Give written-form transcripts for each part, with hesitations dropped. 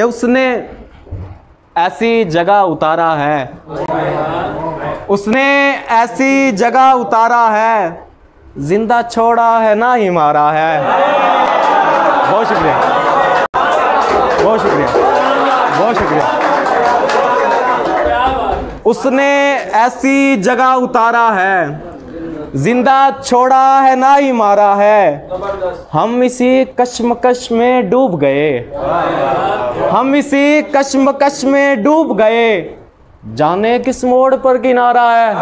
उसने ऐसी जगह उतारा है, उसने ऐसी जगह उतारा है, जिंदा छोड़ा है ना ही मारा है। बहुत शुक्रिया, बहुत शुक्रिया, बहुत शुक्रिया। उसने ऐसी जगह उतारा है, जिंदा छोड़ा है ना ही मारा है। हम इसी कश्मकश में डूब गए, हम इसी कश्मकश में डूब गए, जाने किस मोड़ पर किनारा है।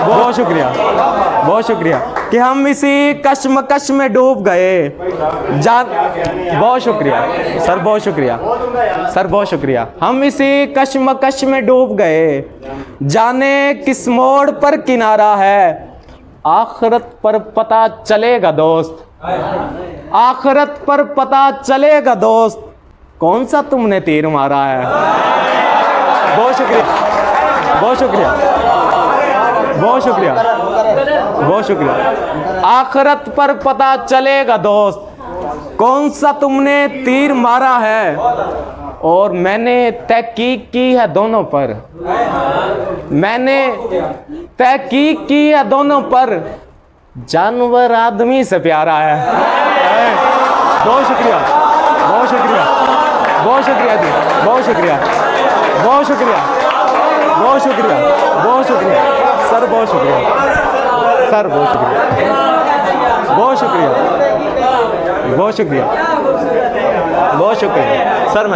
बहुत शुक्रिया, बहुत शुक्रिया कि हम इसी कश्मकश में डूब गए, बहुत शुक्रिया सर, बहुत शुक्रिया सर, बहुत शुक्रिया। हम इसी कश्मकश में डूब गए, जाने किस मोड़ पर किनारा है। आखिरत पर पता चलेगा दोस्त, आखिरत पर पता चलेगा दोस्त, कौन सा तुमने तीर मारा है। बहुत शुक्रिया, बहुत शुक्रिया, बहुत शुक्रिया, बहुत शुक्रिया। आखिरत पर पता चलेगा दोस्त, कौन सा तुमने तीर मारा है। और मैंने तहकीक की है दोनों पर, मैंने तहकीक की है दोनों पर, जानवर आदमी से प्यारा है। बहुत शुक्रिया, बहुत शुक्रिया, बहुत शुक्रिया जी, बहुत शुक्रिया, बहुत शुक्रिया, बहुत शुक्रिया, बहुत शुक्रिया सर, बहुत शुक्रिया सर, बहुत शुक्रिया, बहुत शुक्रिया, बहुत शुक्रिया, बहुत शुक्रिया सर।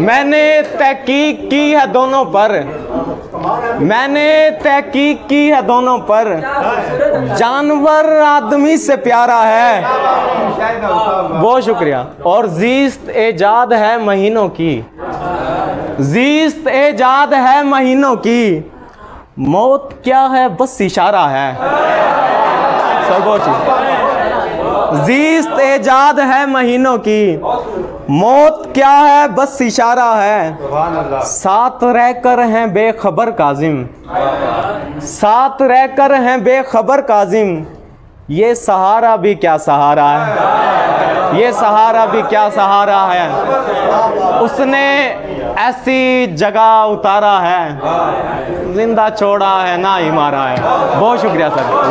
मैंने तहकीक की है दोनों पर, मैंने तहकीक की है दोनों पर, जानवर आदमी से प्यारा है। बहुत शुक्रिया। और जीस्त एजाद है महीनों की, जीस्त एजाद है महीनों की, मौत क्या है बस इशारा है। जीस्त एजाद है महीनों की, मौत क्या है बस इशारा है। साथ रहकर हैं बेखबर काजिम, साथ रहकर हैं बेखबर काजिम, ये सहारा भी क्या सहारा है, ये सहारा भी क्या सहारा है। उसने ऐसी जगह उतारा है, जिंदा छोड़ा है ना ही मारा है। बहुत शुक्रिया सर।